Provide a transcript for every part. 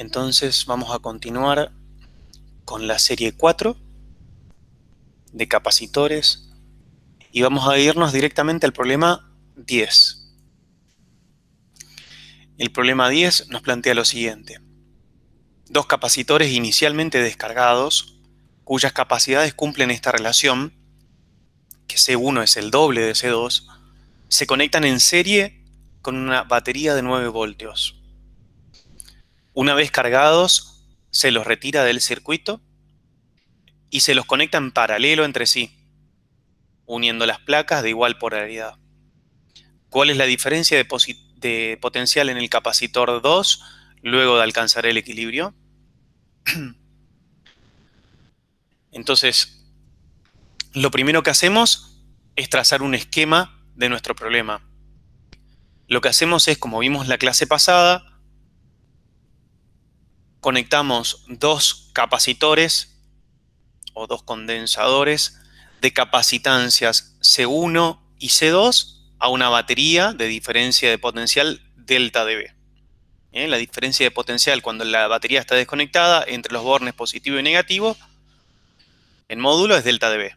Entonces vamos a continuar con la serie 4 de capacitores y vamos a irnos directamente al problema 10. El problema 10 nos plantea lo siguiente. Dos capacitores inicialmente descargados, cuyas capacidades cumplen esta relación, que C1 es el doble de C2, se conectan en serie con una batería de 9 voltios. Una vez cargados, se los retira del circuito y se los conecta en paralelo entre sí, uniendo las placas de igual polaridad. ¿Cuál es la diferencia de potencial en el capacitor 2 luego de alcanzar el equilibrio? Entonces, lo primero que hacemos es trazar un esquema de nuestro problema. Lo que hacemos es, como vimos en la clase pasada, conectamos dos capacitores o dos condensadores de capacitancias C1 y C2 a una batería de diferencia de potencial delta dB. La diferencia de potencial cuando la batería está desconectada entre los bornes positivo y negativo en módulo es delta dB.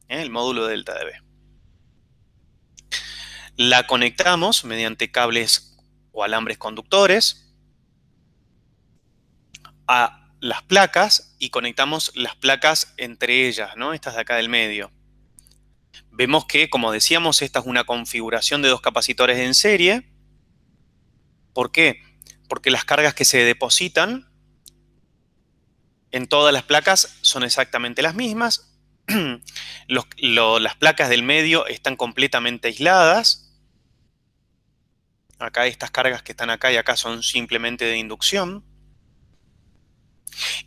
El módulo de delta dB. La conectamos mediante cables o alambres conductores a las placas y conectamos las placas entre ellas, ¿no? Estas de acá del medio. Vemos que, como decíamos, esta es una configuración de dos capacitores en serie. ¿Por qué? Porque las cargas que se depositan en todas las placas son exactamente las mismas. Las placas del medio están completamente aisladas. Acá estas cargas que están acá y acá son simplemente de inducción.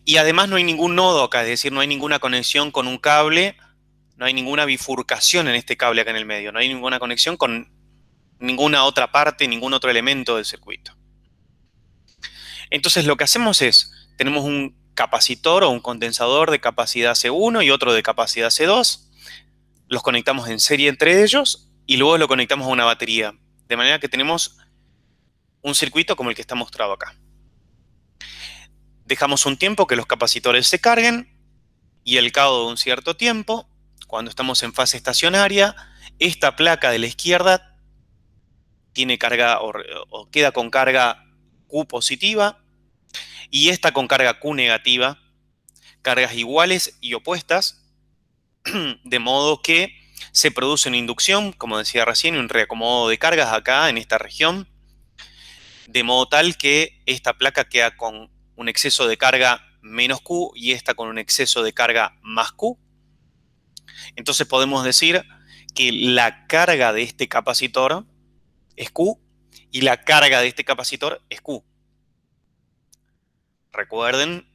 Y además no hay ningún nodo acá, es decir, no hay ninguna conexión con un cable, no hay ninguna bifurcación en este cable acá en el medio, no hay ninguna conexión con ninguna otra parte, ningún otro elemento del circuito. Entonces lo que hacemos es, tenemos un capacitor o un condensador de capacidad C1 y otro de capacidad C2, los conectamos en serie entre ellos y luego lo conectamos a una batería, de manera que tenemos un circuito como el que está mostrado acá. Dejamos un tiempo que los capacitores se carguen y al cabo de un cierto tiempo, cuando estamos en fase estacionaria, esta placa de la izquierda tiene carga o queda con carga Q positiva y esta con carga Q negativa, cargas iguales y opuestas, de modo que se produce una inducción, como decía recién, un reacomodo de cargas acá en esta región, de modo tal que esta placa queda con un exceso de carga menos Q y esta con un exceso de carga más Q. Entonces podemos decir que la carga de este capacitor es Q y la carga de este capacitor es Q. Recuerden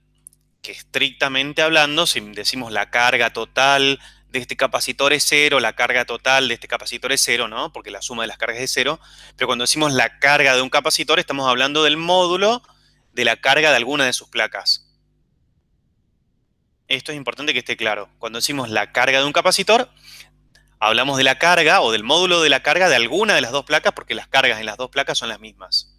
que estrictamente hablando, si decimos la carga total de este capacitor es cero, la carga total de este capacitor es cero, ¿no? Porque la suma de las cargas es cero. Pero cuando decimos la carga de un capacitor, estamos hablando del módulo de la carga de alguna de sus placas. Esto es importante que esté claro. Cuando decimos la carga de un capacitor, hablamos de la carga o del módulo de la carga de alguna de las dos placas, porque las cargas en las dos placas son las mismas.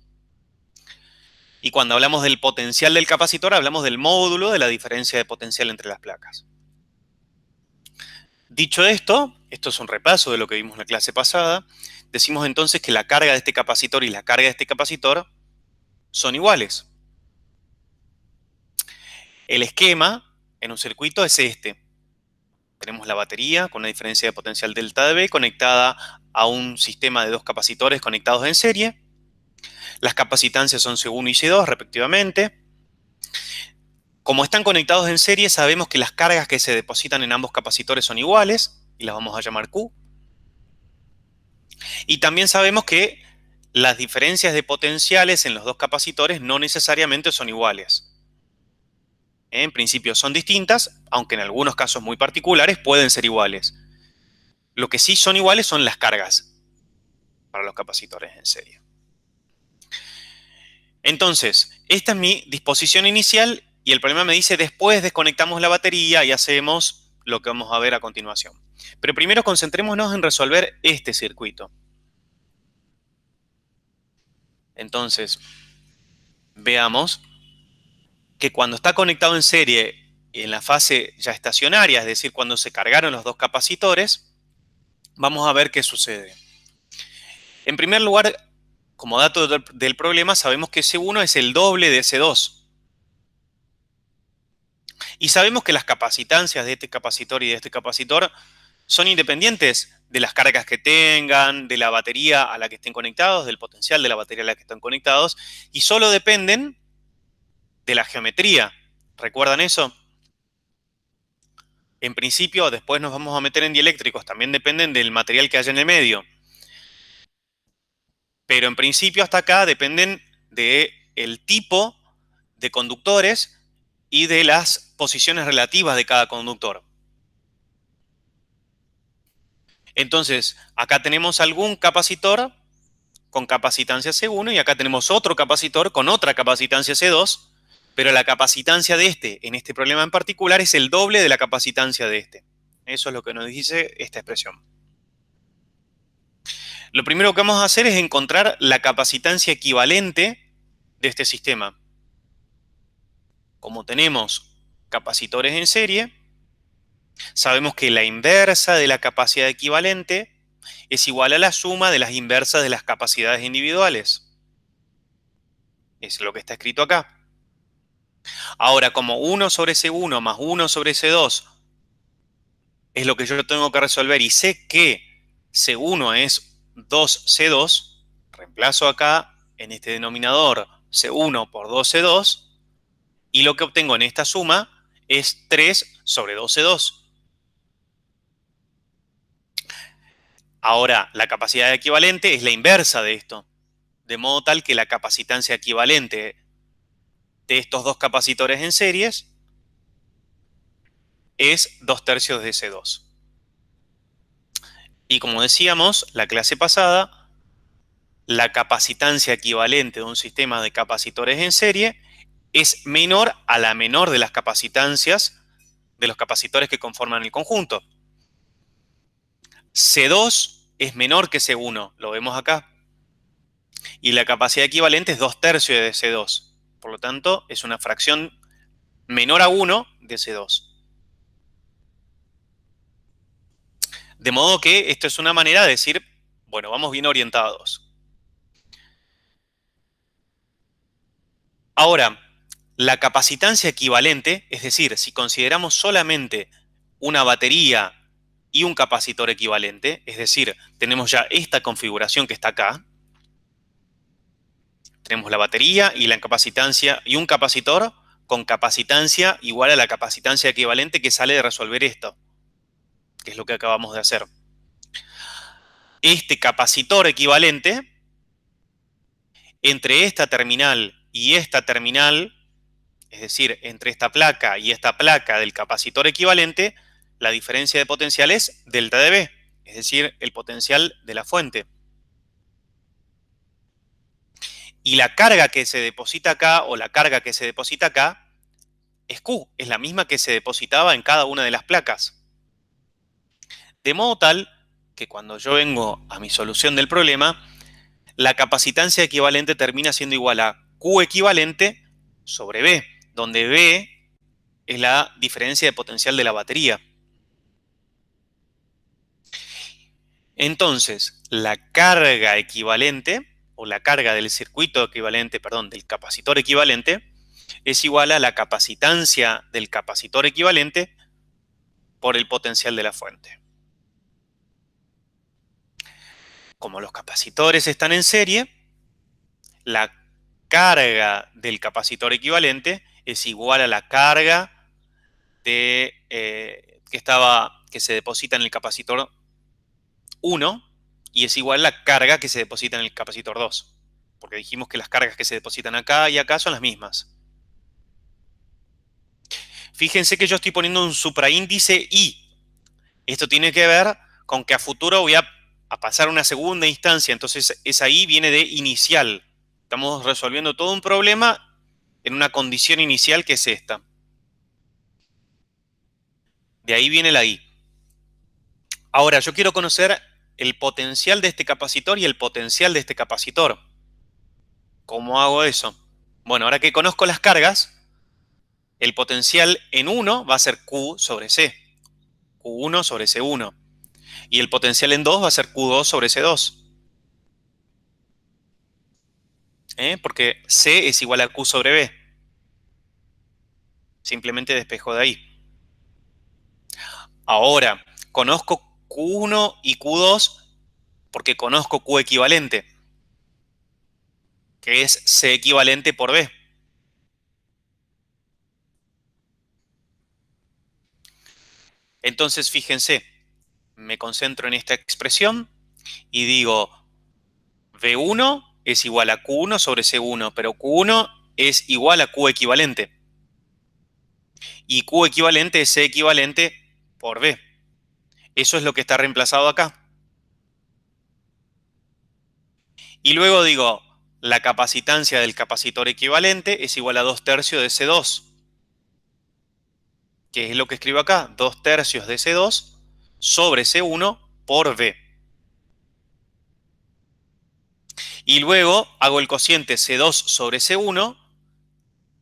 Y cuando hablamos del potencial del capacitor, hablamos del módulo de la diferencia de potencial entre las placas. Dicho esto, esto es un repaso de lo que vimos en la clase pasada, decimos entonces que la carga de este capacitor y la carga de este capacitor son iguales. El esquema en un circuito es este. Tenemos la batería con una diferencia de potencial delta dB conectada a un sistema de dos capacitores conectados en serie. Las capacitancias son C1 y C2 respectivamente. Como están conectados en serie, sabemos que las cargas que se depositan en ambos capacitores son iguales y las vamos a llamar Q. Y también sabemos que las diferencias de potenciales en los dos capacitores no necesariamente son iguales. En principio son distintas, aunque en algunos casos muy particulares pueden ser iguales. Lo que sí son iguales son las cargas para los capacitores en serie. Entonces, esta es mi disposición inicial y el problema me dice después desconectamos la batería y hacemos lo que vamos a ver a continuación. Pero primero concentrémonos en resolver este circuito. Entonces, veamos que cuando está conectado en serie en la fase ya estacionaria, es decir, cuando se cargaron los dos capacitores, vamos a ver qué sucede. En primer lugar, como dato del problema, sabemos que C1 es el doble de C2. Y sabemos que las capacitancias de este capacitor y de este capacitor son independientes de las cargas que tengan, de la batería a la que estén conectados, del potencial de la batería a la que están conectados, y solo dependen de la geometría. ¿Recuerdan eso? En principio, después nos vamos a meter en dieléctricos, también dependen del material que haya en el medio. Pero en principio hasta acá dependen del tipo de conductores y de las posiciones relativas de cada conductor. Entonces, acá tenemos algún capacitor con capacitancia C1 y acá tenemos otro capacitor con otra capacitancia C2, pero la capacitancia de este, en este problema en particular, es el doble de la capacitancia de este. Eso es lo que nos dice esta expresión. Lo primero que vamos a hacer es encontrar la capacitancia equivalente de este sistema. Como tenemos capacitores en serie, sabemos que la inversa de la capacidad equivalente es igual a la suma de las inversas de las capacidades individuales. Es lo que está escrito acá. Ahora, como 1 sobre C1 más 1 sobre C2 es lo que yo tengo que resolver y sé que C1 es 2C2, reemplazo acá en este denominador C1 por 2C2 y lo que obtengo en esta suma es 3 sobre 2C2. Ahora, la capacidad equivalente es la inversa de esto, de modo tal que la capacitancia equivalente de estos dos capacitores en series es 2/3 de C2. Y como decíamos la clase pasada, la capacitancia equivalente de un sistema de capacitores en serie es menor a la menor de las capacitancias de los capacitores que conforman el conjunto. C2 es menor que C1, lo vemos acá. Y la capacidad equivalente es 2/3 de C2. Por lo tanto, es una fracción menor a 1 de C2. De modo que esto es una manera de decir, bueno, vamos bien orientados. Ahora, la capacitancia equivalente, es decir, si consideramos solamente una batería y un capacitor equivalente, es decir, tenemos ya esta configuración que está acá, tenemos la batería y la capacitancia y un capacitor con capacitancia igual a la capacitancia equivalente que sale de resolver esto, que es lo que acabamos de hacer. Este capacitor equivalente, entre esta terminal y esta terminal, es decir, entre esta placa y esta placa del capacitor equivalente, la diferencia de potencial es delta de B, es decir, el potencial de la fuente. Y la carga que se deposita acá, o la carga que se deposita acá, es Q, es la misma que se depositaba en cada una de las placas. De modo tal que cuando yo vengo a mi solución del problema, la capacitancia equivalente termina siendo igual a Q equivalente sobre B, donde B es la diferencia de potencial de la batería. Entonces, la carga equivalente, o la carga del circuito equivalente, perdón, del capacitor equivalente, es igual a la capacitancia del capacitor equivalente por el potencial de la fuente. Como los capacitores están en serie, la carga del capacitor equivalente es igual a la carga que se deposita en el capacitor 1 y es igual a la carga que se deposita en el capacitor 2. Porque dijimos que las cargas que se depositan acá y acá son las mismas. Fíjense que yo estoy poniendo un supraíndice I. Esto tiene que ver con que a futuro voy a pasar a una segunda instancia. Entonces esa I viene de inicial. Estamos resolviendo todo un problema en una condición inicial que es esta. De ahí viene la I. Ahora, yo quiero conocer el potencial de este capacitor y el potencial de este capacitor. ¿Cómo hago eso? Bueno, ahora que conozco las cargas, el potencial en 1 va a ser Q sobre C. Q1 sobre C1. Y el potencial en 2 va a ser Q2 sobre C2. Porque C es igual a Q sobre B. Simplemente despejo de ahí. Ahora, conozco Q1 y Q2 porque conozco Q equivalente, que es C equivalente por B. Entonces, fíjense, me concentro en esta expresión y digo, B1 es igual a Q1 sobre C1, pero Q1 es igual a Q equivalente. Y Q equivalente es C equivalente por B. Eso es lo que está reemplazado acá. Y luego digo, la capacitancia del capacitor equivalente es igual a 2/3 de C2, que es lo que escribo acá, 2/3 de C2 sobre C1 por B. Y luego hago el cociente C2 sobre C1,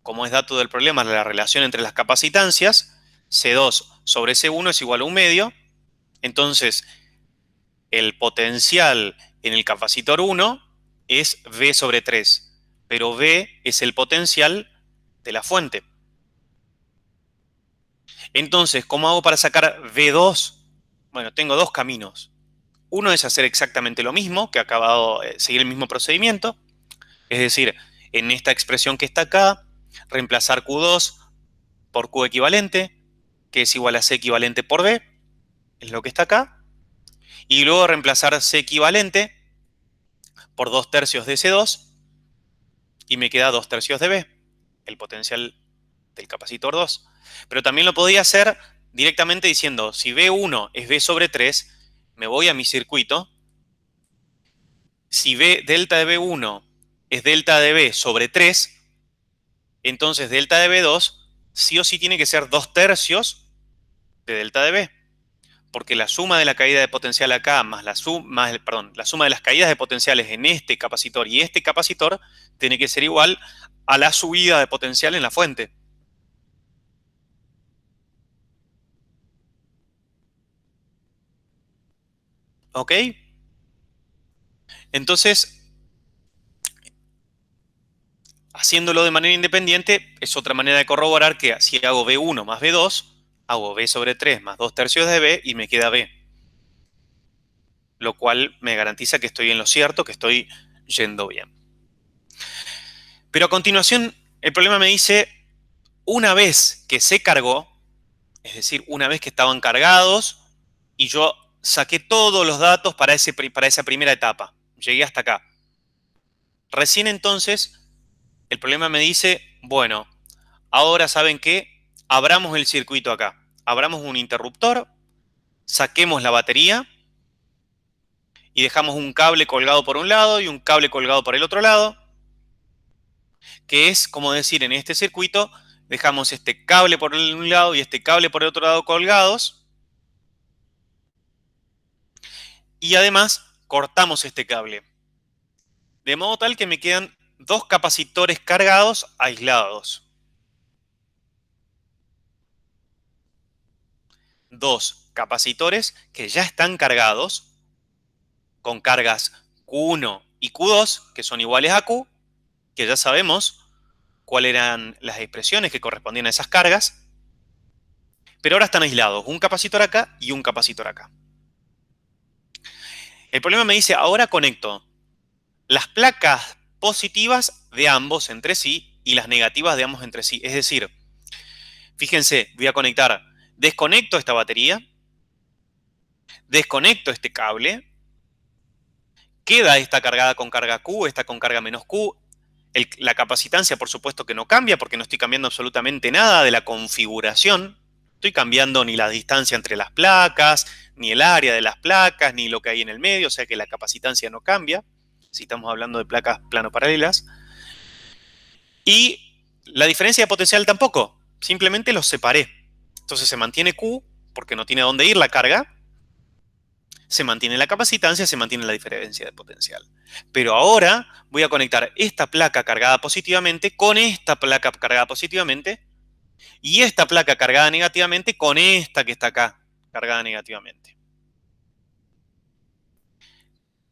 como es dato del problema, la relación entre las capacitancias, C2 sobre C1 es igual a 1/2, entonces el potencial en el capacitor 1 es V sobre 3, pero V es el potencial de la fuente. Entonces, ¿cómo hago para sacar V2? Bueno, tengo dos caminos. Uno es hacer exactamente lo mismo, que acabado de seguir el mismo procedimiento, es decir, en esta expresión que está acá, reemplazar Q2 por Q equivalente, que es igual a C equivalente por B, es lo que está acá, y luego reemplazar C equivalente por 2/3 de C2, y me queda 2/3 de B, el potencial del capacitor 2. Pero también lo podía hacer directamente diciendo, si B1 es B sobre 3, me voy a mi circuito. Si B, delta de B1 es delta de B sobre 3, entonces delta de B2 sí o sí tiene que ser 2/3 de delta de B. Porque la suma de la caída de potencial acá más la suma de las caídas de potenciales en este capacitor y este capacitor tiene que ser igual a la subida de potencial en la fuente. ¿Ok? Entonces, haciéndolo de manera independiente es otra manera de corroborar que si hago B1 más B2, hago B sobre 3 más 2/3 de B y me queda B. Lo cual me garantiza que estoy en lo cierto, que estoy yendo bien. Pero a continuación, el problema me dice, una vez que se cargó, es decir, una vez que estaban cargados y yo saqué todos los datos para esa primera etapa, llegué hasta acá. Recién entonces, el problema me dice, bueno, ahora ¿saben qué? Abramos el circuito acá, abramos un interruptor, saquemos la batería y dejamos un cable colgado por un lado y un cable colgado por el otro lado, que es como decir, en este circuito dejamos este cable por un lado y este cable por el otro lado colgados, y además cortamos este cable. De modo tal que me quedan dos capacitores cargados aislados. Dos capacitores que ya están cargados con cargas Q1 y Q2, que son iguales a Q, que ya sabemos cuáles eran las expresiones que correspondían a esas cargas, pero ahora están aislados, un capacitor acá y un capacitor acá. El problema me dice, ahora conecto las placas positivas de ambos entre sí y las negativas de ambos entre sí. Es decir, fíjense, voy a conectar, desconecto esta batería, desconecto este cable, queda esta cargada con carga Q, esta con carga menos Q. La capacitancia, por supuesto que no cambia porque no estoy cambiando absolutamente nada de la configuración. No estoy cambiando ni la distancia entre las placas, ni el área de las placas, ni lo que hay en el medio, o sea que la capacitancia no cambia, si estamos hablando de placas plano paralelas. Y la diferencia de potencial tampoco, simplemente los separé. Entonces se mantiene Q, porque no tiene a dónde ir la carga, se mantiene la capacitancia, se mantiene la diferencia de potencial. Pero ahora voy a conectar esta placa cargada positivamente con esta placa cargada positivamente Y esta placa cargada negativamente con esta que está acá, cargada negativamente.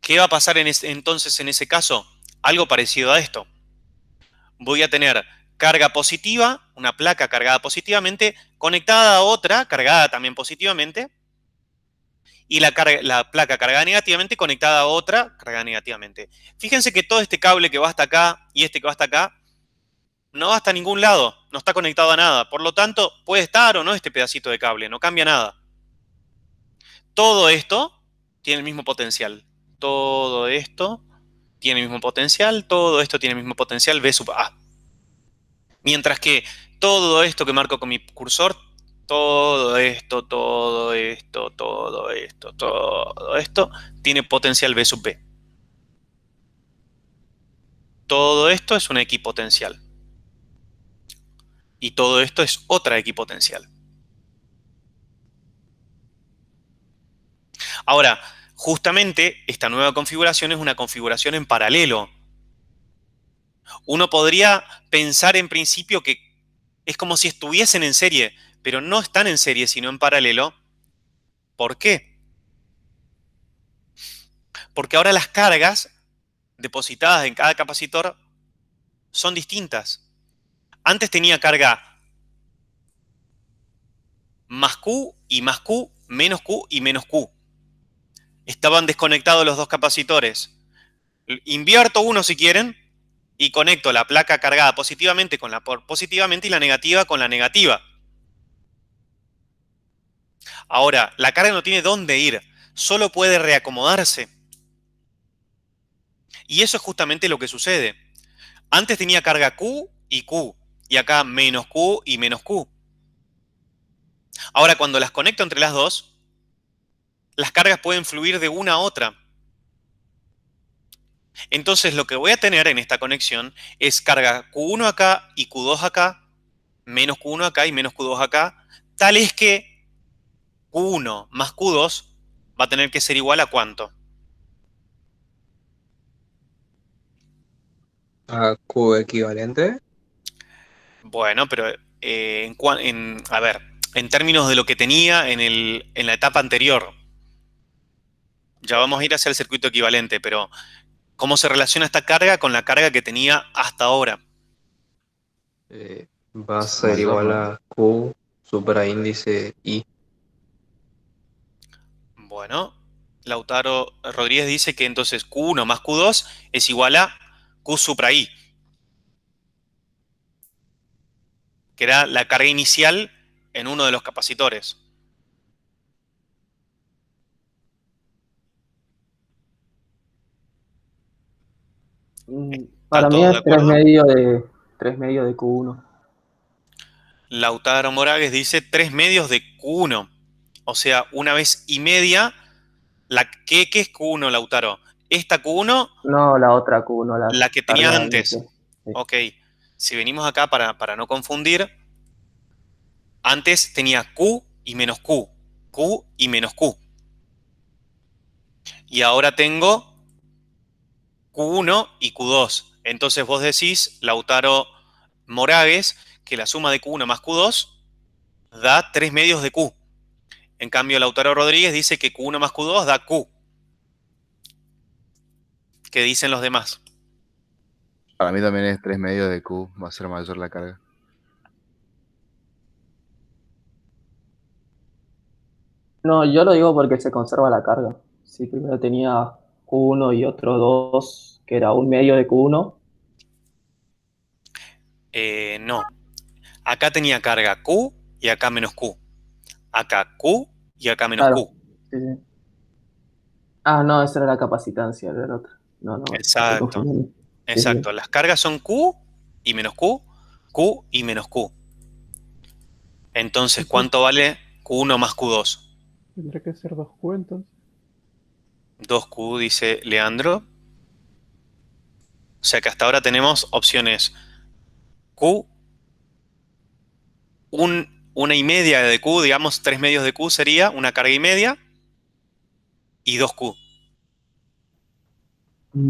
¿Qué va a pasar entonces en ese caso? Algo parecido a esto. Voy a tener carga positiva, una placa cargada positivamente, conectada a otra cargada también positivamente, y la placa cargada negativamente conectada a otra cargada negativamente. Fíjense que todo este cable que va hasta acá y este que va hasta acá no va hasta ningún lado, no está conectado a nada. Por lo tanto, puede estar o no este pedacito de cable, no cambia nada. Todo esto tiene el mismo potencial. Todo esto tiene el mismo potencial, todo esto tiene el mismo potencial V sub A. Mientras que todo esto que marco con mi cursor, todo esto, todo esto, todo esto, todo esto, tiene potencial V sub B. Todo esto es una equipotencial. Y todo esto es otra equipotencial. Ahora, justamente esta nueva configuración es una configuración en paralelo. Uno podría pensar en principio que es como si estuviesen en serie, pero no están en serie, sino en paralelo. ¿Por qué? Porque ahora las cargas depositadas en cada capacitor son distintas. Antes tenía carga más Q y más Q, menos Q y menos Q. Estaban desconectados los dos capacitores. Invierto uno si quieren y conecto la placa cargada positivamente con la positivamente y la negativa con la negativa. Ahora, la carga no tiene dónde ir, solo puede reacomodarse. Y eso es justamente lo que sucede. Antes tenía carga Q, y acá menos Q y menos Q. Ahora, cuando las conecto entre las dos, las cargas pueden fluir de una a otra. Entonces, lo que voy a tener en esta conexión es carga Q1 acá y Q2 acá, menos Q1 acá y menos Q2 acá, tal es que Q1 más Q2 va a tener que ser igual a ¿cuánto? A Q equivalente. Bueno, pero a ver, en términos de lo que tenía en la etapa anterior, ya vamos a ir hacia el circuito equivalente, pero ¿cómo se relaciona esta carga con la carga que tenía hasta ahora? Va a ser igual a Q supraíndice I. Bueno, Lautaro Rodríguez dice que entonces Q1 más Q2 es igual a Q supra I, que era la carga inicial en uno de los capacitores. ¿Están Para mí todos de es acuerdo? 3 medios de Q1. Lautaro Moragues dice 3 medios de Q1, o sea, una vez y media. ¿Qué es Q1, Lautaro? Esta Q1, No, la otra Q1, la la que tenía carga inicial. antes. Sí. Ok, si venimos acá para no confundir, antes tenía Q y menos Q, Q y menos Q. Y ahora tengo Q1 y Q2. Entonces vos decís, Lautaro Moragues, que la suma de Q1 más Q2 da 3 medios de Q. En cambio, Lautaro Rodríguez dice que Q1 más Q2 da Q. ¿Qué dicen los demás? Para mí también es 3 medios de Q, va a ser mayor la carga. No, yo lo digo porque se conserva la carga. Si primero tenía Q1 y otro 2, que era 1 medio de Q1. No. Acá tenía carga Q y acá menos Q. Acá Q y acá menos Claro. Q. Sí, sí. Ah, no, esa era la capacitancia del otro. No, no, estoy Exacto, confundiendo. Sí, sí. exacto. Las cargas son Q y menos Q, Q y menos Q. Entonces, Entonces ¿cuánto vale Q1 más Q2? tendría que ser 2Q entonces. 2Q, dice Leandro. O sea que hasta ahora tenemos opciones Q, una y media de Q, digamos 3 medios de Q sería una carga y media, y 2Q.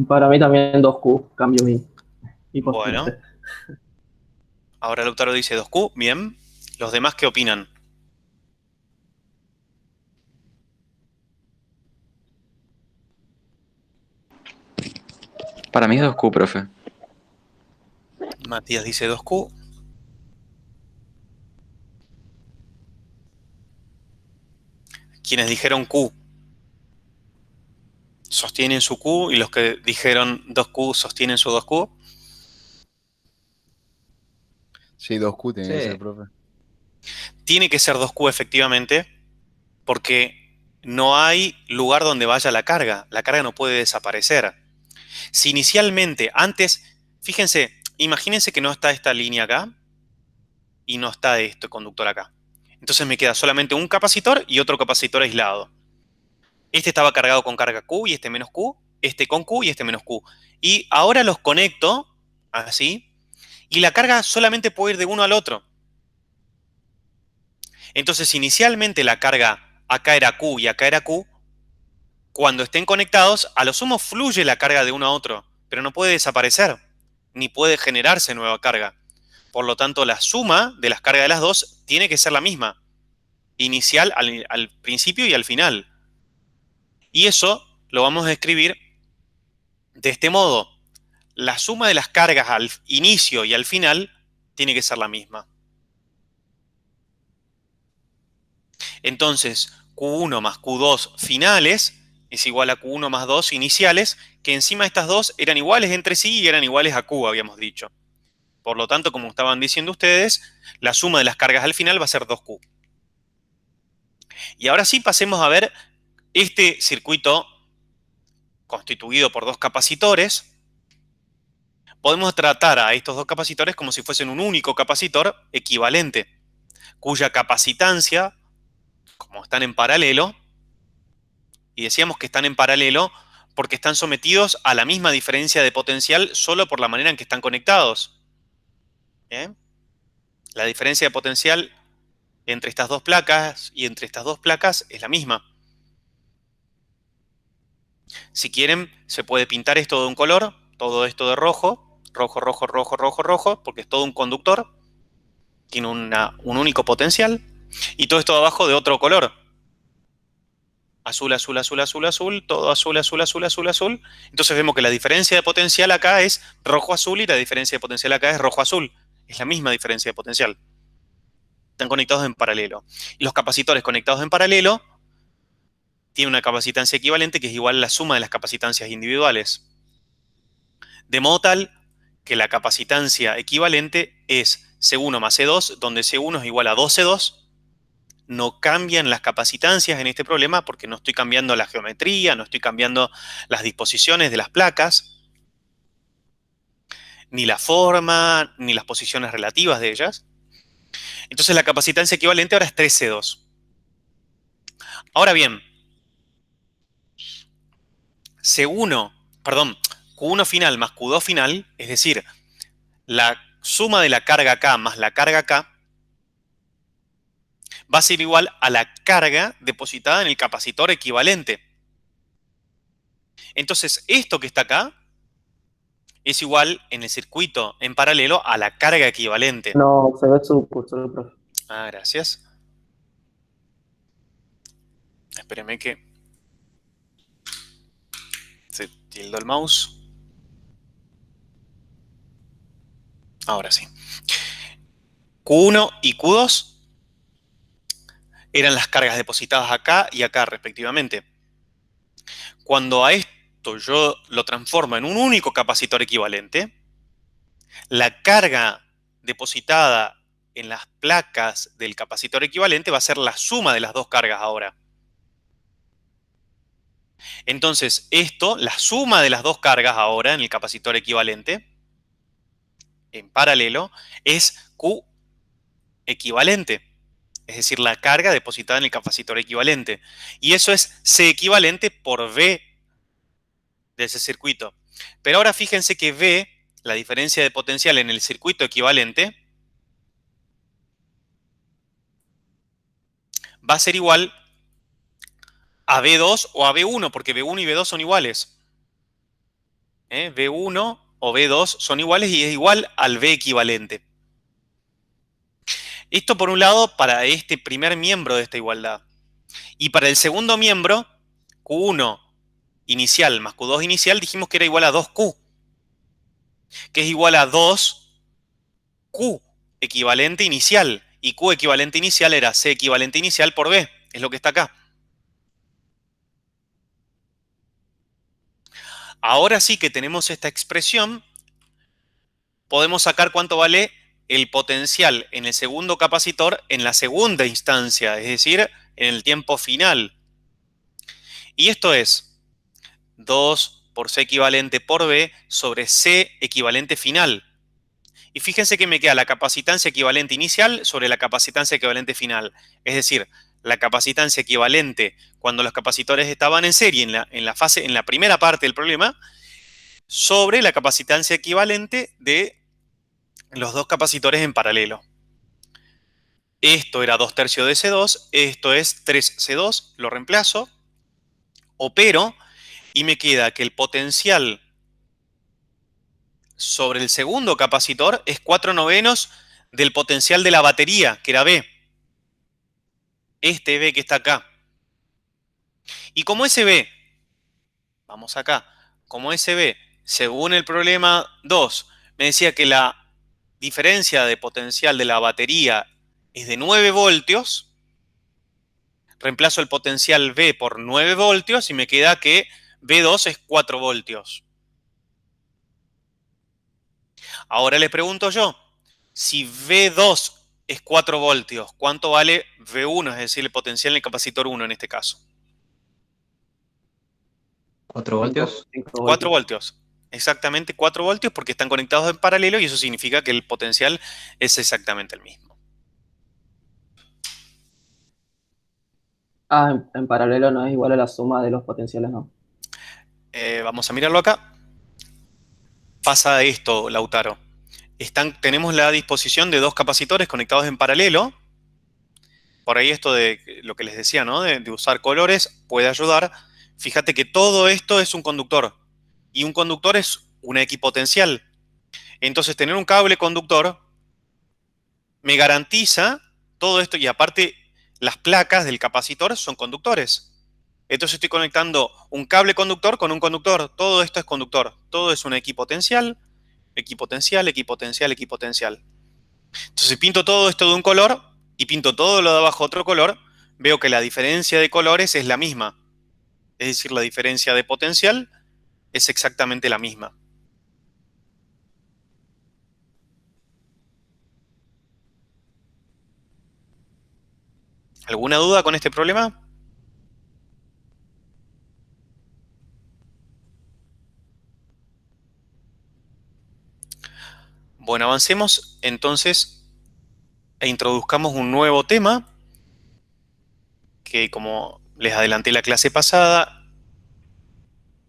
Para mí también 2Q, cambio mi Bueno, postura. ahora Lautaro dice 2Q, bien. ¿Los demás qué opinan? Para mí es 2Q, profe. Matías dice 2Q. Quienes dijeron Q sostienen su Q y los que dijeron 2Q sostienen su 2Q. Sí, 2Q tiene que Sí. ser, profe. Tiene que ser 2Q efectivamente, porque no hay lugar donde vaya la carga. La carga no puede desaparecer. Si inicialmente, antes, fíjense, imagínense que no está esta línea acá y no está este conductor acá. Entonces me queda solamente un capacitor y otro capacitor aislado. Este estaba cargado con carga Q y este menos Q, este con Q y este menos Q. Y ahora los conecto, así, y la carga solamente puede ir de uno al otro. Entonces, inicialmente la carga acá era Q y acá era Q. Cuando estén conectados, a lo sumo fluye la carga de uno a otro, pero no puede desaparecer, ni puede generarse nueva carga. Por lo tanto, la suma de las cargas de las dos tiene que ser la misma, inicial al principio y al final. Y eso lo vamos a escribir de este modo. La suma de las cargas al inicio y al final tiene que ser la misma. Entonces, Q1 más Q2 finales es igual a Q1 más 2 iniciales, que encima estas dos eran iguales entre sí y eran iguales a Q, habíamos dicho. Por lo tanto, como estaban diciendo ustedes, la suma de las cargas al final va a ser 2Q. Y ahora sí pasemos a ver este circuito constituido por dos capacitores. Podemos tratar a estos dos capacitores como si fuesen un único capacitor equivalente, cuya capacitancia, como están en paralelo, y decíamos que están en paralelo porque están sometidos a la misma diferencia de potencial solo por la manera en que están conectados. ¿Bien? La diferencia de potencial entre estas dos placas y entre estas dos placas es la misma. Si quieren, se puede pintar esto de un color, todo esto de rojo, rojo, rojo, rojo, rojo, rojo, porque es todo un conductor, tiene un único potencial, y todo esto de abajo de otro color. Azul, azul, azul, azul, azul, todo azul, azul, azul, azul, azul. Entonces vemos que la diferencia de potencial acá es rojo-azul y la diferencia de potencial acá es rojo-azul. Es la misma diferencia de potencial. Están conectados en paralelo. Y los capacitores conectados en paralelo tienen una capacitancia equivalente que es igual a la suma de las capacitancias individuales. De modo tal que la capacitancia equivalente es C1 más C2, donde C1 es igual a 2C2. No cambian las capacitancias en este problema porque no estoy cambiando la geometría, no estoy cambiando las disposiciones de las placas, ni la forma, ni las posiciones relativas de ellas. Entonces la capacitancia equivalente ahora es 3C2. Ahora bien, Q1 final más Q2 final, es decir, la suma de la carga acá más la carga acá, va a ser igual a la carga depositada en el capacitor equivalente. Entonces, esto que está acá es igual en el circuito en paralelo a la carga equivalente. No, se ve su cursor, profe. Ah, gracias. Espéreme que se tildó el mouse. Ahora sí. Q1 y Q2 eran las cargas depositadas acá y acá respectivamente. Cuando a esto yo lo transformo en un único capacitor equivalente, la carga depositada en las placas del capacitor equivalente va a ser la suma de las dos cargas ahora. Entonces, esto, la suma de las dos cargas ahora en el capacitor equivalente, en paralelo, es Q equivalente. Es decir, la carga depositada en el capacitor equivalente. Y eso es C equivalente por V de ese circuito. Pero ahora fíjense que V, la diferencia de potencial en el circuito equivalente, va a ser igual a V2 o a V1, porque V1 y V2 son iguales. V1 o V2 son iguales y es igual al V equivalente. Esto por un lado para este primer miembro de esta igualdad. Y para el segundo miembro, Q1 inicial más Q2 inicial, dijimos que era igual a 2Q, que es igual a 2Q equivalente inicial. Y Q equivalente inicial era C equivalente inicial por B, es lo que está acá. Ahora sí que tenemos esta expresión, podemos sacar cuánto vale el potencial en el segundo capacitor en la segunda instancia, es decir, en el tiempo final. Y esto es 2 por C equivalente por B sobre C equivalente final. Y fíjense que me queda la capacitancia equivalente inicial sobre la capacitancia equivalente final. Es decir, la capacitancia equivalente cuando los capacitores estaban en serie en la primera parte del problema, sobre la capacitancia equivalente de los dos capacitores en paralelo. Esto era 2/3 de C2, esto es 3C2, lo reemplazo, opero y me queda que el potencial sobre el segundo capacitor es 4/9 del potencial de la batería, que era B. Este B que está acá. Y como ese B, vamos acá, como ese B, según el problema 2, me decía que la diferencia de potencial de la batería es de 9 voltios, reemplazo el potencial B por 9 voltios y me queda que B2 es 4 voltios. Ahora les pregunto yo, si V2 es 4 voltios, ¿cuánto vale V1, es decir, el potencial en el capacitor 1 en este caso? 4 voltios. 4 voltios. Exactamente 4 voltios porque están conectados en paralelo y eso significa que el potencial es exactamente el mismo. Ah, en paralelo no es igual a la suma de los potenciales, ¿no? Vamos a mirarlo acá. Pasa esto, Lautaro. Tenemos la disposición de dos capacitores conectados en paralelo. Por ahí esto de lo que les decía, ¿no? De usar colores puede ayudar. Fíjate que todo esto es un conductor. Y un conductor es una equipotencial. Entonces, tener un cable conductor me garantiza todo esto. Y aparte, las placas del capacitor son conductores. Entonces estoy conectando un cable conductor con un conductor. Todo esto es conductor. Todo es una equipotencial, equipotencial, equipotencial, equipotencial. Entonces si pinto todo esto de un color y pinto todo lo de abajo otro color, veo que la diferencia de colores es la misma. Es decir, la diferencia de potencial es exactamente la misma. ¿Alguna duda con este problema? Bueno, avancemos entonces e introduzcamos un nuevo tema que, como les adelanté la clase pasada,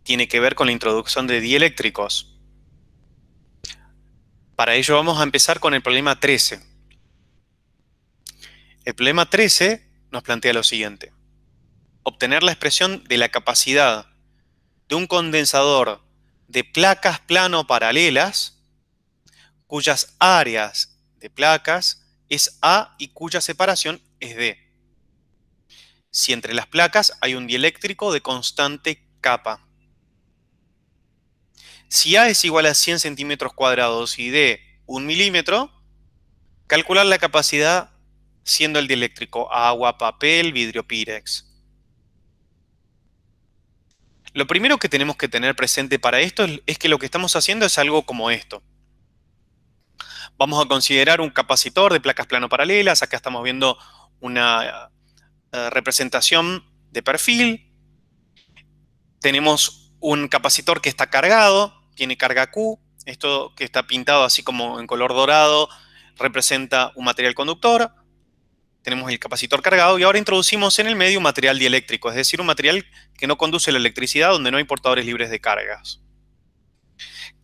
tiene que ver con la introducción de dieléctricos. Para ello vamos a empezar con el problema 13. El problema 13 nos plantea lo siguiente. Obtener la expresión de la capacidad de un condensador de placas plano paralelas cuyas áreas de placas es A y cuya separación es D. Si entre las placas hay un dieléctrico de constante capa. Si A es igual a 100 centímetros cuadrados y D 1 milímetro, calcular la capacidad siendo el dieléctrico agua, papel, vidrio, pirex. Lo primero que tenemos que tener presente para esto es que lo que estamos haciendo es algo como esto. Vamos a considerar un capacitor de placas plano paralelas. Acá estamos viendo una representación de perfil. Tenemos un capacitor que está cargado, tiene carga Q. Esto que está pintado así como en color dorado representa un material conductor. Tenemos el capacitor cargado y ahora introducimos en el medio un material dieléctrico, es decir, un material que no conduce la electricidad, donde no hay portadores libres de cargas.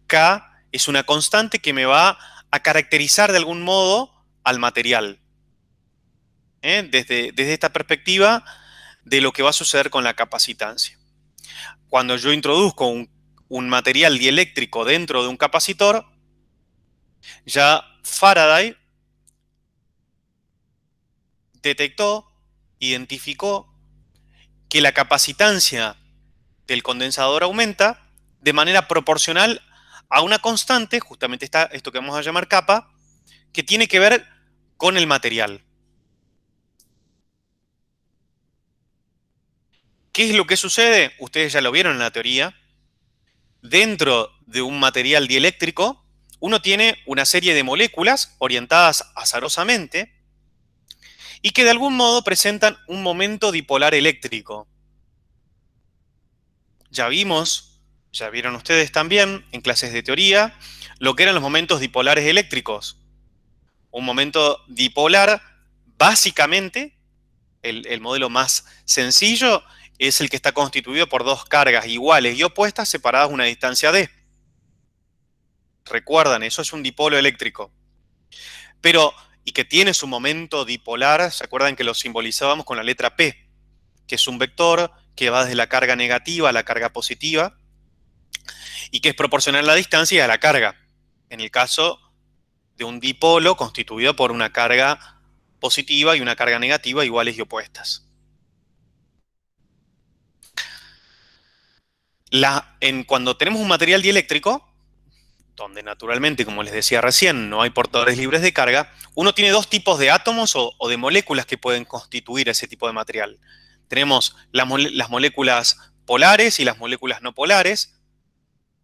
K es una constante que me va a caracterizar de algún modo al material. Desde esta perspectiva de lo que va a suceder con la capacitancia. Cuando yo introduzco un material dieléctrico dentro de un capacitor, ya Faraday detectó, identificó que la capacitancia del condensador aumenta de manera proporcional a una constante, justamente esto que vamos a llamar capa, que tiene que ver con el material. ¿Qué es lo que sucede? Ustedes ya lo vieron en la teoría. Dentro de un material dieléctrico, uno tiene una serie de moléculas orientadas azarosamente y que de algún modo presentan un momento dipolar eléctrico. Ya vieron ustedes también en clases de teoría, lo que eran los momentos dipolares eléctricos. Un momento dipolar, básicamente, el modelo más sencillo, es el que está constituido por dos cargas iguales y opuestas separadas a una distancia d. Recuerdan, eso es un dipolo eléctrico. Pero, y que tiene su momento dipolar, ¿se acuerdan que lo simbolizábamos con la letra P? Que es un vector que va desde la carga negativa a la carga positiva y que es proporcional a la distancia y a la carga. En el caso de un dipolo constituido por una carga positiva y una carga negativa iguales y opuestas. Cuando tenemos un material dieléctrico, donde naturalmente, como les decía recién, no hay portadores libres de carga, uno tiene dos tipos de átomos o de moléculas que pueden constituir ese tipo de material. Tenemos las moléculas polares y las moléculas no polares.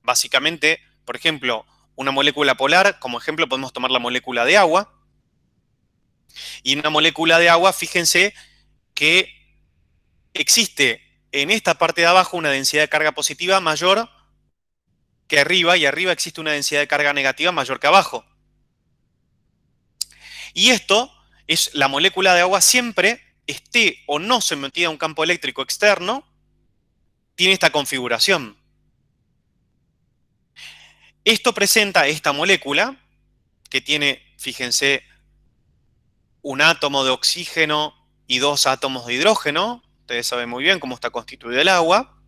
Básicamente, por ejemplo, una molécula polar, como ejemplo podemos tomar la molécula de agua. Y en una molécula de agua, fíjense que existe en esta parte de abajo una densidad de carga positiva mayor que arriba, y arriba existe una densidad de carga negativa mayor que abajo. Y esto es la molécula de agua siempre, esté o no sometida a un campo eléctrico externo, tiene esta configuración. Esto presenta esta molécula, que tiene, fíjense, un átomo de oxígeno y dos átomos de hidrógeno. Ustedes saben muy bien cómo está constituido el agua.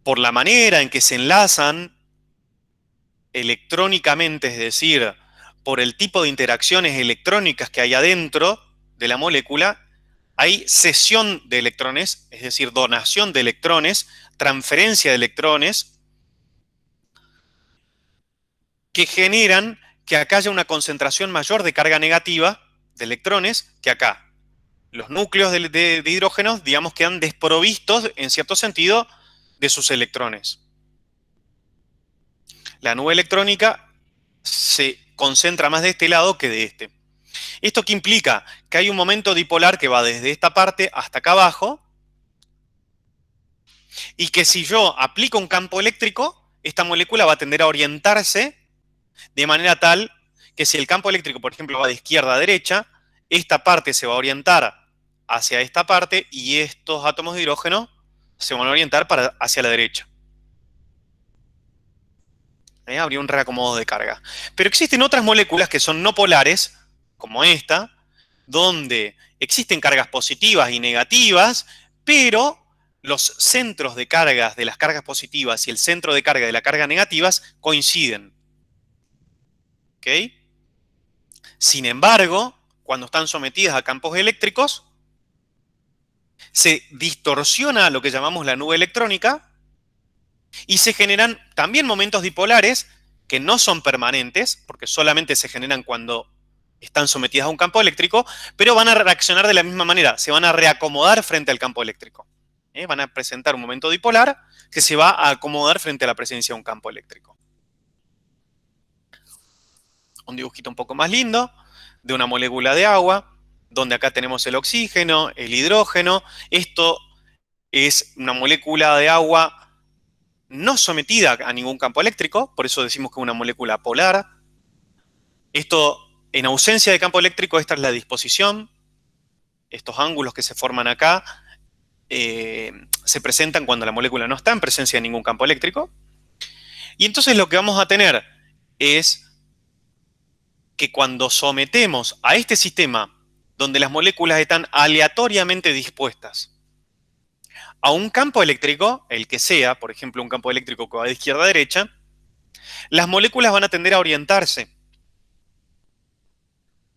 Por la manera en que se enlazan electrónicamente, es decir, por el tipo de interacciones electrónicas que hay adentro de la molécula, hay cesión de electrones, es decir, donación de electrones, transferencia de electrones, que generan que acá haya una concentración mayor de carga negativa de electrones que acá. Los núcleos de hidrógenos, digamos, quedan desprovistos, en cierto sentido, de sus electrones. La nube electrónica se concentra más de este lado que de este. ¿Esto qué implica? Que hay un momento dipolar que va desde esta parte hasta acá abajo, y que si yo aplico un campo eléctrico, esta molécula va a tender a orientarse de manera tal que si el campo eléctrico, por ejemplo, va de izquierda a derecha, esta parte se va a orientar hacia esta parte y estos átomos de hidrógeno se van a orientar hacia la derecha. Habría un reacomodo de carga. Pero existen otras moléculas que son no polares, como esta, donde existen cargas positivas y negativas, pero los centros de cargas de las cargas positivas y el centro de carga de las cargas negativas coinciden. ¿Ok? Sin embargo, cuando están sometidas a campos eléctricos, se distorsiona lo que llamamos la nube electrónica y se generan también momentos dipolares que no son permanentes, porque solamente se generan cuando están sometidas a un campo eléctrico, pero van a reaccionar de la misma manera, se van a reacomodar frente al campo eléctrico. Van a presentar un momento dipolar que se va a acomodar frente a la presencia de un campo eléctrico. Un dibujito un poco más lindo de una molécula de agua, donde acá tenemos el oxígeno, el hidrógeno. Esto es una molécula de agua no sometida a ningún campo eléctrico, por eso decimos que es una molécula polar. Esto, en ausencia de campo eléctrico, esta es la disposición. Estos ángulos que se forman acá se presentan cuando la molécula no está en presencia de ningún campo eléctrico. Y entonces lo que vamos a tener es que cuando sometemos a este sistema, donde las moléculas están aleatoriamente dispuestas a un campo eléctrico, el que sea, por ejemplo, un campo eléctrico que va de izquierda a derecha, las moléculas van a tender a orientarse.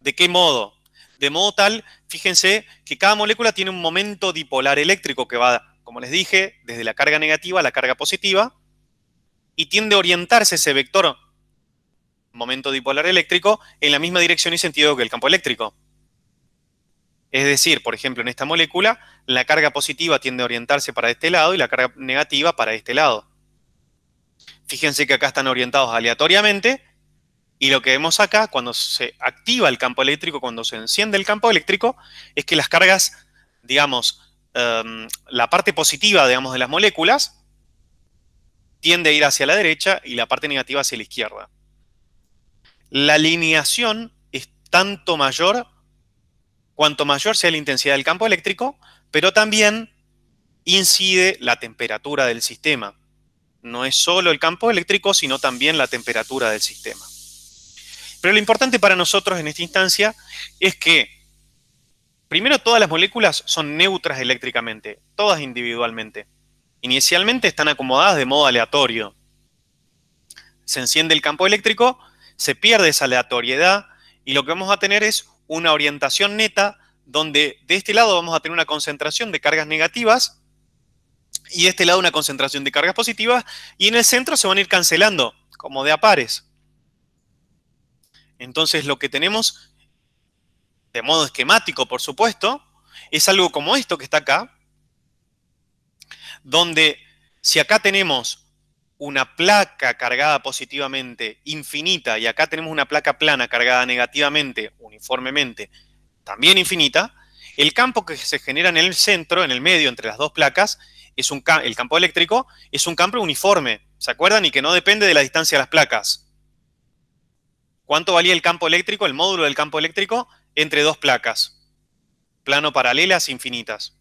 ¿De qué modo? De modo tal, fíjense que cada molécula tiene un momento dipolar eléctrico que va, como les dije, desde la carga negativa a la carga positiva, y tiende a orientarse ese vector momento dipolar eléctrico en la misma dirección y sentido que el campo eléctrico. Es decir, por ejemplo, en esta molécula, la carga positiva tiende a orientarse para este lado y la carga negativa para este lado. Fíjense que acá están orientados aleatoriamente, y lo que vemos acá, cuando se activa el campo eléctrico, cuando se enciende el campo eléctrico, es que las cargas, digamos, la parte positiva, digamos, de las moléculas tiende a ir hacia la derecha y la parte negativa hacia la izquierda. La alineación es tanto mayor cuanto mayor sea la intensidad del campo eléctrico, pero también incide la temperatura del sistema. No es solo el campo eléctrico, sino también la temperatura del sistema. Pero lo importante para nosotros en esta instancia es que, primero, todas las moléculas son neutras eléctricamente, todas individualmente. Inicialmente están acomodadas de modo aleatorio. Se enciende el campo eléctrico, se pierde esa aleatoriedad y lo que vamos a tener es una orientación neta donde de este lado vamos a tener una concentración de cargas negativas y de este lado una concentración de cargas positivas, y en el centro se van a ir cancelando como de a pares. Entonces lo que tenemos, de modo esquemático por supuesto, es algo como esto que está acá, donde si acá tenemos una placa cargada positivamente infinita y acá tenemos una placa plana cargada negativamente, uniformemente, también infinita, el campo que se genera en el centro, en el medio, entre las dos placas, es el campo eléctrico, es un campo uniforme, ¿se acuerdan? Y que no depende de la distancia de las placas. ¿Cuánto valía el campo eléctrico, el módulo del campo eléctrico, entre dos placas? Plano paralelas infinitas.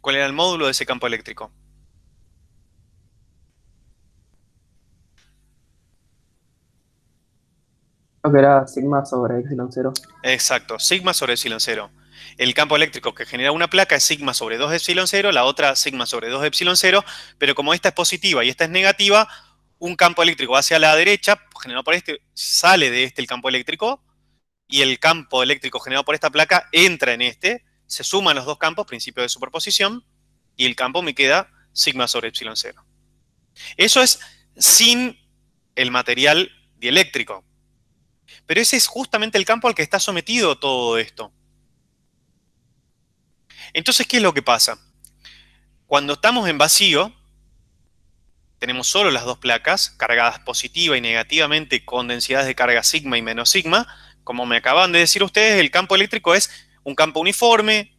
¿Cuál era el módulo de ese campo eléctrico? Creo que era sigma sobre epsilon 0. Exacto, sigma sobre epsilon 0. El campo eléctrico que genera una placa es sigma sobre 2 epsilon 0, la otra sigma sobre 2 epsilon 0, pero como esta es positiva y esta es negativa, un campo eléctrico hacia la derecha, generado por este, sale de este el campo eléctrico, y el campo eléctrico generado por esta placa entra en este, se suman los dos campos, principio de superposición, y el campo me queda sigma sobre epsilon 0. Eso es sin el material dieléctrico. Pero ese es justamente el campo al que está sometido todo esto. Entonces, ¿qué es lo que pasa? Cuando estamos en vacío, tenemos solo las dos placas, cargadas positiva y negativamente con densidades de carga sigma y menos sigma. Como me acaban de decir ustedes, el campo eléctrico es un campo uniforme,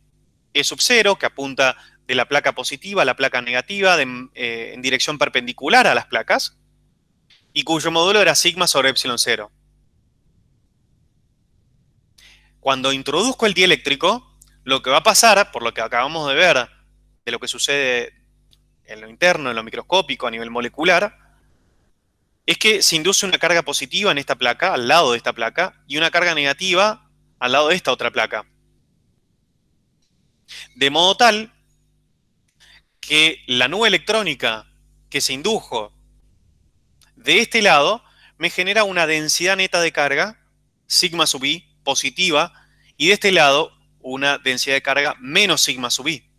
E sub 0, que apunta de la placa positiva a la placa negativa en dirección perpendicular a las placas, y cuyo módulo era sigma sobre epsilon 0. Cuando introduzco el dieléctrico, lo que va a pasar, por lo que acabamos de ver, de lo que sucede en lo interno, en lo microscópico, a nivel molecular, es que se induce una carga positiva en esta placa, al lado de esta placa, y una carga negativa al lado de esta otra placa. De modo tal que la nube electrónica que se indujo de este lado me genera una densidad neta de carga, sigma sub i, positiva, y de este lado una densidad de carga menos sigma sub i.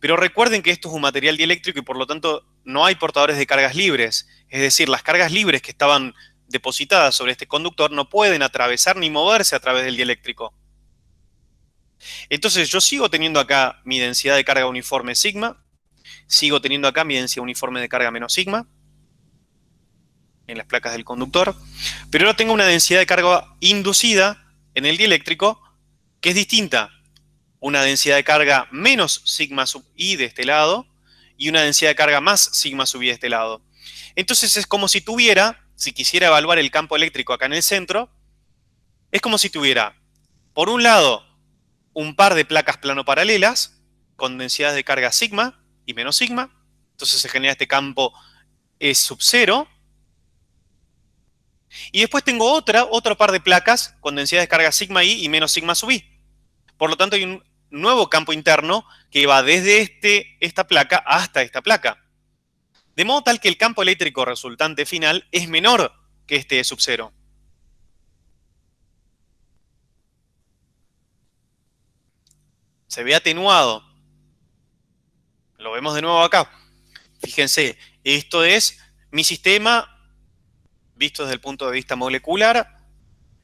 Pero recuerden que esto es un material dieléctrico y por lo tanto no hay portadores de cargas libres. Es decir, las cargas libres que estaban depositadas sobre este conductor no pueden atravesar ni moverse a través del dieléctrico. Entonces yo sigo teniendo acá mi densidad de carga uniforme sigma, sigo teniendo acá mi densidad uniforme de carga menos sigma en las placas del conductor, pero ahora tengo una densidad de carga inducida en el dieléctrico que es distinta. Una densidad de carga menos sigma sub i de este lado y una densidad de carga más sigma sub i de este lado. Entonces es como si tuviera, si quisiera evaluar el campo eléctrico acá en el centro, es como si tuviera, por un lado, un par de placas plano-paralelas con densidades de carga sigma y menos sigma. Entonces se genera este campo E sub 0. Y después tengo otro par de placas con densidades de carga sigma i y menos sigma sub i. Por lo tanto, hay un nuevo campo interno que va desde esta placa hasta esta placa. De modo tal que el campo eléctrico resultante final es menor que este E sub 0. se ve atenuado. Lo vemos de nuevo acá. Fíjense, esto es mi sistema visto desde el punto de vista molecular.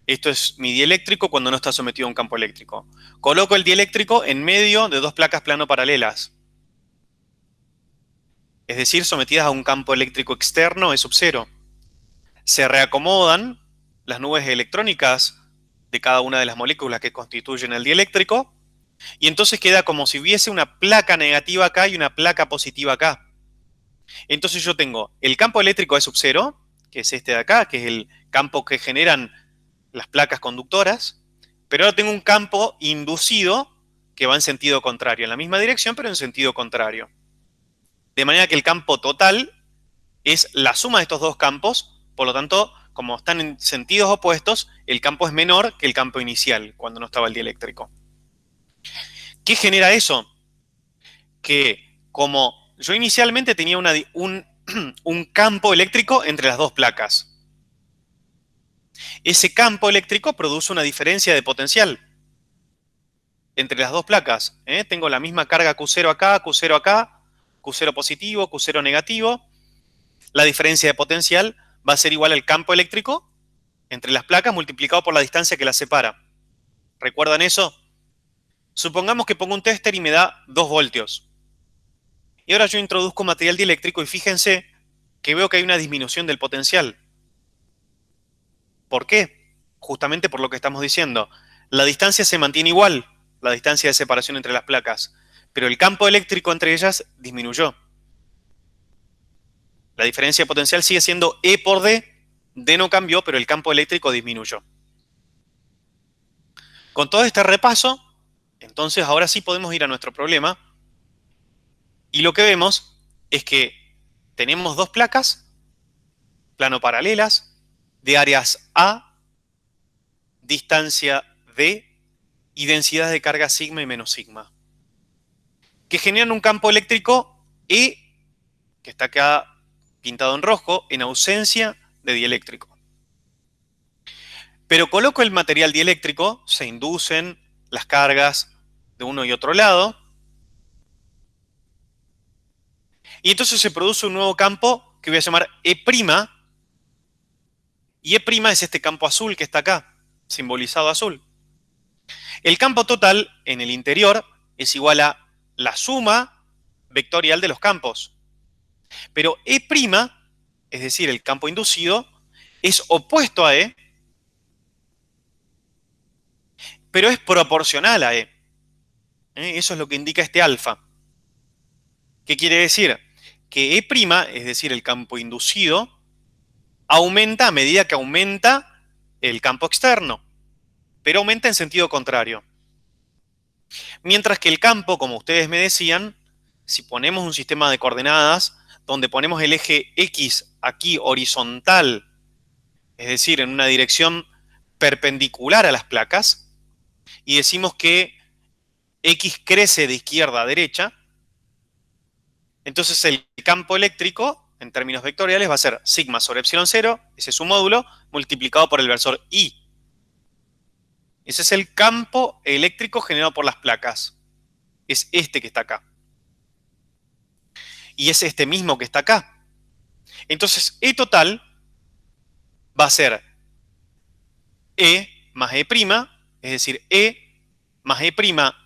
Esto es mi dieléctrico cuando no está sometido a un campo eléctrico. Coloco el dieléctrico en medio de dos placas plano paralelas. Es decir, sometidas a un campo eléctrico externo E sub 0. Se reacomodan las nubes electrónicas de cada una de las moléculas que constituyen el dieléctrico, y entonces queda como si hubiese una placa negativa acá y una placa positiva acá. Entonces yo tengo el campo eléctrico E sub 0, que es este de acá, que es el campo que generan las placas conductoras, pero ahora tengo un campo inducido que va en sentido contrario, en la misma dirección, pero en sentido contrario. De manera que el campo total es la suma de estos dos campos, por lo tanto, como están en sentidos opuestos, el campo es menor que el campo inicial, cuando no estaba el dieléctrico. ¿Qué genera eso? Que como yo inicialmente tenía un campo eléctrico entre las dos placas, ese campo eléctrico produce una diferencia de potencial entre las dos placas. Tengo la misma carga Q0 acá, Q0 acá, Q0 positivo, Q0 negativo. La diferencia de potencial va a ser igual al campo eléctrico entre las placas multiplicado por la distancia que las separa. ¿Recuerdan eso? Supongamos que pongo un tester y me da 2 voltios. Y ahora yo introduzco material dieléctrico y fíjense que veo que hay una disminución del potencial. ¿Por qué? Justamente por lo que estamos diciendo. La distancia se mantiene igual, la distancia de separación entre las placas, pero el campo eléctrico entre ellas disminuyó. La diferencia de potencial sigue siendo E por D. D no cambió, pero el campo eléctrico disminuyó. Con todo este repaso, entonces ahora sí podemos ir a nuestro problema. Y lo que vemos es que tenemos dos placas, plano paralelas, de áreas A, distancia D y densidad de carga sigma y menos sigma, que generan un campo eléctrico E, que está acá pintado en rojo, en ausencia de dieléctrico. Pero coloco el material dieléctrico, se inducen las cargas de uno y otro lado, y entonces se produce un nuevo campo que voy a llamar E', y E' es este campo azul que está acá, simbolizado azul. El campo total en el interior es igual a la suma vectorial de los campos. Pero E', es decir, el campo inducido, es opuesto a E, pero es proporcional a E. Eso es lo que indica este alfa. ¿Qué quiere decir? Que E', es decir, el campo inducido, aumenta a medida que aumenta el campo externo, pero aumenta en sentido contrario. Mientras que el campo, como ustedes me decían, si ponemos un sistema de coordenadas donde ponemos el eje X aquí horizontal, es decir, en una dirección perpendicular a las placas, y decimos que X crece de izquierda a derecha, entonces el campo eléctrico, en términos vectoriales, va a ser sigma sobre epsilon 0, ese es su módulo, multiplicado por el versor I. Ese es el campo eléctrico generado por las placas. Es este que está acá. Y es este mismo que está acá. Entonces, E total va a ser E más E', es decir, E más E',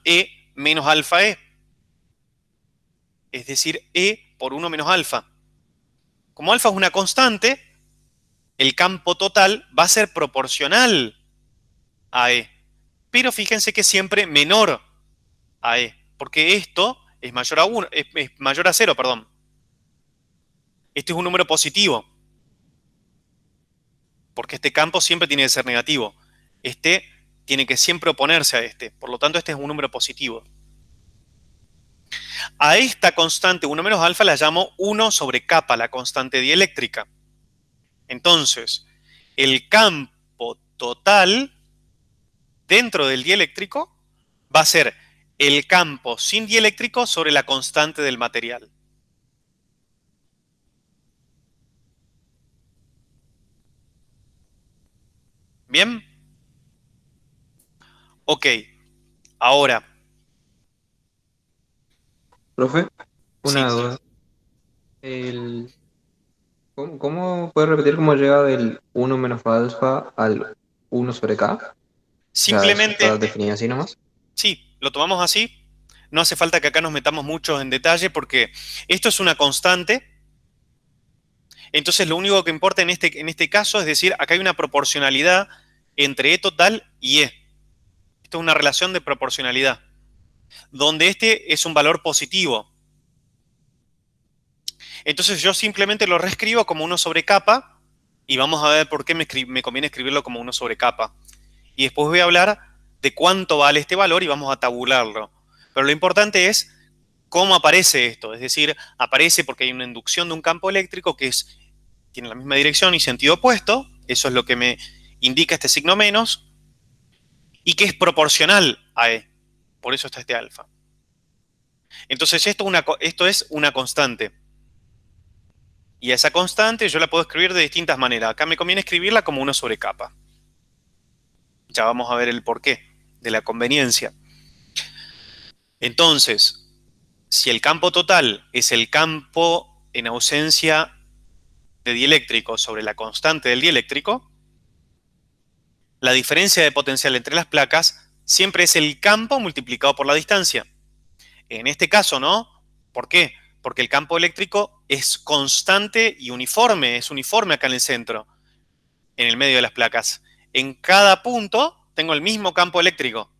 E menos alfa E. Es decir, E por 1 menos alfa. Como alfa es una constante, el campo total va a ser proporcional a E. Pero fíjense que es siempre menor a E, porque esto es mayor a 1, es mayor a 0, perdón. Este es un número positivo, porque este campo siempre tiene que ser negativo. Este tiene que siempre oponerse a este, por lo tanto este es un número positivo. A esta constante 1 menos alfa la llamo 1 sobre kappa, la constante dieléctrica. Entonces, el campo total dentro del dieléctrico va a ser el campo sin dieléctrico sobre la constante del material. ¿Bien? Ok, ahora, Profe, Sí. una duda. El, ¿cómo puede repetir cómo llega del uno menos alfa al uno sobre K? O sea, ¿eso Simplemente, está definido así nomás? sí, lo tomamos así. No hace falta que acá nos metamos mucho en detalle porque esto es una constante. Entonces lo único que importa en este caso es decir, acá hay una proporcionalidad entre E total y E. Esto es una relación de proporcionalidad, donde este es un valor positivo. Entonces yo simplemente lo reescribo como 1 sobre kappa y vamos a ver por qué me conviene escribirlo como 1 sobre kappa. Y después voy a hablar de cuánto vale este valor y vamos a tabularlo. Pero lo importante es cómo aparece esto. Es decir, aparece porque hay una inducción de un campo eléctrico que tiene la misma dirección y sentido opuesto. Eso es lo que me indica este signo menos. Y que es proporcional a E. Por eso está este alfa. Entonces esto es una constante. Y a esa constante yo la puedo escribir de distintas maneras. Acá me conviene escribirla como 1 sobre kappa. Ya vamos a ver el porqué de la conveniencia. Entonces, si el campo total es el campo en ausencia de dieléctrico sobre la constante del dieléctrico, la diferencia de potencial entre las placas siempre es el campo multiplicado por la distancia. En este caso, ¿no? ¿Por qué? Porque el campo eléctrico es constante y uniforme, es uniforme acá en el centro, en el medio de las placas. En cada punto tengo el mismo campo eléctrico.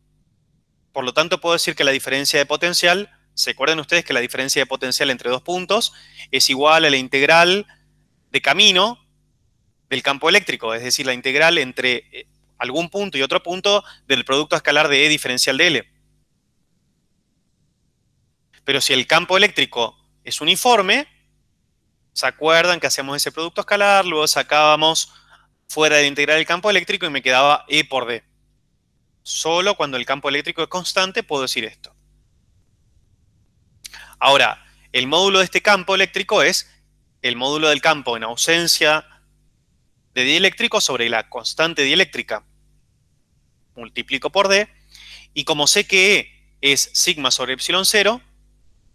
Por lo tanto, puedo decir que la diferencia de potencial, ¿se acuerdan ustedes que la diferencia de potencial entre dos puntos es igual a la integral de camino del campo eléctrico? Es decir, la integral entre algún punto y otro punto del producto escalar de E diferencial de L. Pero si el campo eléctrico es uniforme, ¿se acuerdan que hacíamos ese producto escalar? Luego sacábamos fuera de la integral del campo eléctrico y me quedaba E por D. Solo cuando el campo eléctrico es constante puedo decir esto. Ahora, el módulo de este campo eléctrico es el módulo del campo en ausencia de dieléctrico sobre la constante dieléctrica. Multiplico por D. Y como sé que E es sigma sobre epsilon 0,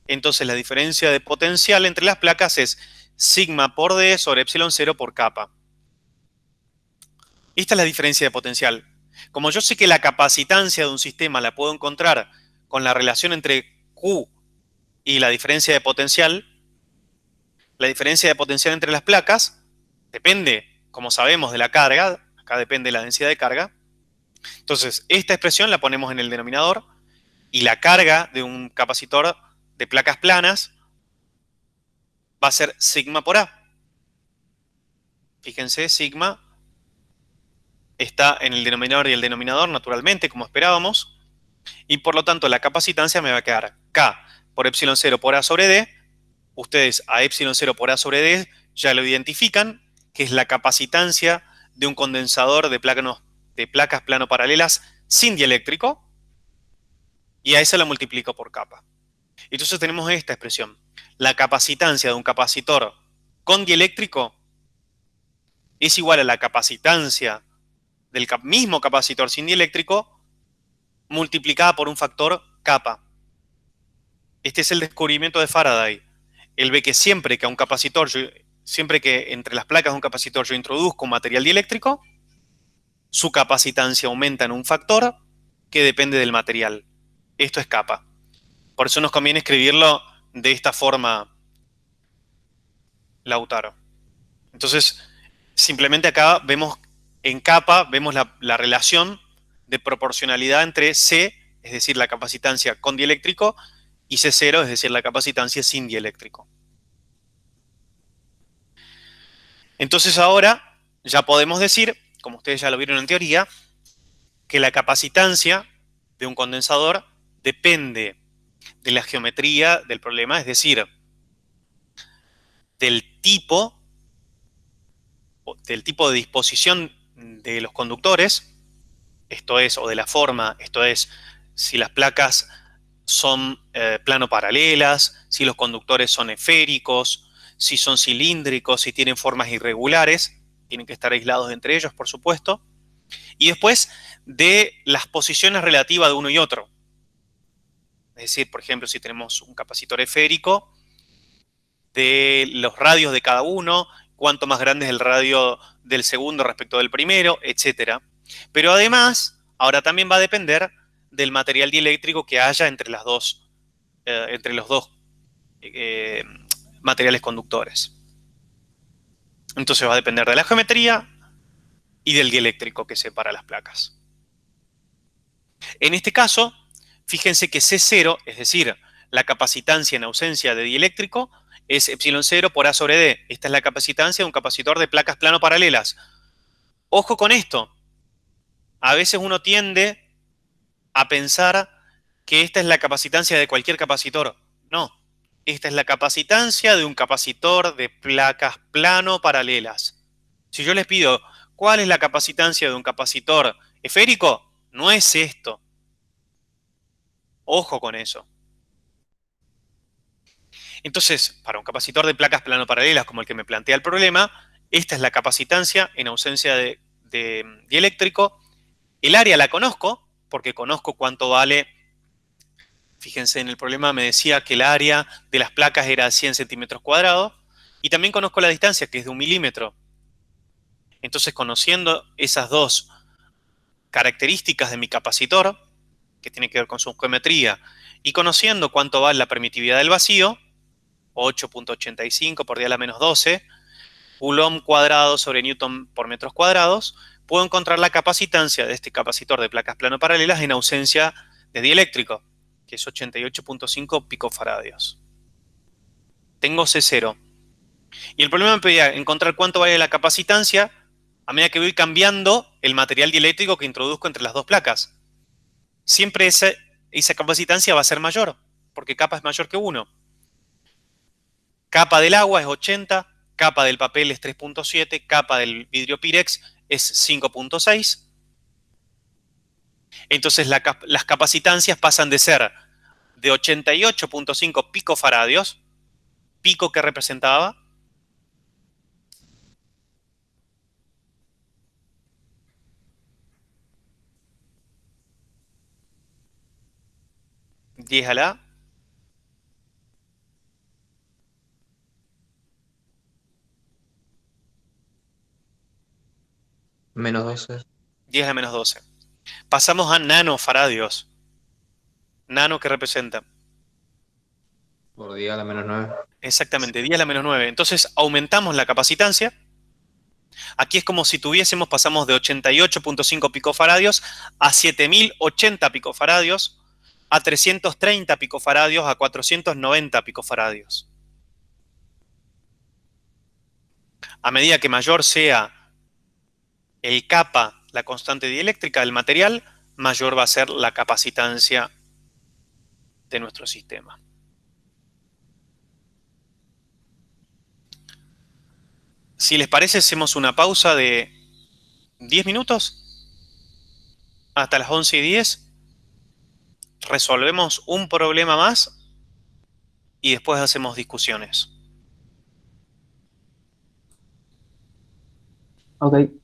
entonces la diferencia de potencial entre las placas es sigma por D sobre epsilon 0 por kappa. Esta es la diferencia de potencial. Como yo sé que la capacitancia de un sistema la puedo encontrar con la relación entre Q y la diferencia de potencial entre las placas depende, como sabemos, de la carga. Acá depende de la densidad de carga. Entonces, esta expresión la ponemos en el denominador y la carga de un capacitor de placas planas va a ser sigma por A. Fíjense, sigma está en el denominador y el denominador, naturalmente, como esperábamos. Y por lo tanto, la capacitancia me va a quedar K por epsilon 0 por A sobre D. Ustedes a epsilon 0 por A sobre D ya lo identifican, que es la capacitancia de un condensador de placas plano-paralelas sin dieléctrico. Y a esa la multiplico por kappa. Entonces tenemos esta expresión. La capacitancia de un capacitor con dieléctrico es igual a la capacitancia del mismo capacitor sin dieléctrico multiplicada por un factor kappa. Este es el descubrimiento de Faraday. Él ve que siempre que entre las placas de un capacitor yo introduzco un material dieléctrico, su capacitancia aumenta en un factor que depende del material. Esto es kappa. Por eso nos conviene escribirlo de esta forma, Lautaro. Entonces, simplemente acá vemos en kappa, vemos la relación de proporcionalidad entre C, es decir, la capacitancia con dieléctrico, y C0, es decir, la capacitancia sin dieléctrico. Entonces ahora ya podemos decir, como ustedes ya lo vieron en teoría, que la capacitancia de un condensador depende de la geometría del problema, es decir, del tipo de disposición de los conductores, esto es, o de la forma, esto es, si las placas son plano paralelas, si los conductores son esféricos, si son cilíndricos, si tienen formas irregulares, tienen que estar aislados entre ellos, por supuesto, y después de las posiciones relativas de uno y otro. Es decir, por ejemplo, si tenemos un capacitor esférico, de los radios de cada uno, cuánto más grande es el radio del segundo respecto del primero, etc. Pero además, ahora también va a depender del material dieléctrico que haya entre los dos eh, materiales conductores. Entonces va a depender de la geometría y del dieléctrico que separa las placas. En este caso, fíjense que C0, es decir, la capacitancia en ausencia de dieléctrico, es epsilon 0 por A sobre D. Esta es la capacitancia de un capacitor de placas plano paralelas. Ojo con esto. A veces uno tiende a pensar que esta es la capacitancia de cualquier capacitor. No. Esta es la capacitancia de un capacitor de placas plano paralelas. Si yo les pido, ¿cuál es la capacitancia de un capacitor esférico? No es esto. Ojo con eso. Entonces, para un capacitor de placas plano paralelas como el que me plantea el problema, esta es la capacitancia en ausencia de dieléctrico. El área la conozco, porque conozco cuánto vale. Fíjense, en el problema me decía que el área de las placas era 100 centímetros cuadrados, y también conozco la distancia, que es de 1 milímetro. Entonces, conociendo esas dos características de mi capacitor, que tiene que ver con su geometría, y conociendo cuánto vale la permitividad del vacío, 8.85 por 10 a la menos 12, Coulomb cuadrado sobre Newton por metros cuadrados, puedo encontrar la capacitancia de este capacitor de placas plano paralelas en ausencia de dieléctrico, que es 88.5 picofaradios. Tengo C0. Y el problema me pedía encontrar cuánto vale la capacitancia a medida que voy cambiando el material dieléctrico que introduzco entre las dos placas. Siempre esa capacitancia va a ser mayor, porque capa es mayor que 1. Capa del agua es 80, capa del papel es 3.7, capa del vidrio Pirex es 5.6. Entonces las capacitancias pasan de ser de 88.5 picofaradios, pico que representaba, (10 a la Menos 12. 10 a la menos 12. Pasamos a nanofaradios. Nano que representa. Por 10 a la menos 9. Exactamente, 10 a la menos 9. Entonces aumentamos la capacitancia. Aquí es como si pasamos de 88.5 picofaradios a 7080 picofaradios, a 330 picofaradios, a 490 picofaradios. A medida que mayor sea el kappa, la constante dieléctrica del material, mayor va a ser la capacitancia de nuestro sistema. Si les parece, hacemos una pausa de 10 minutos hasta las 11:10. Resolvemos un problema más y después hacemos discusiones. Ok.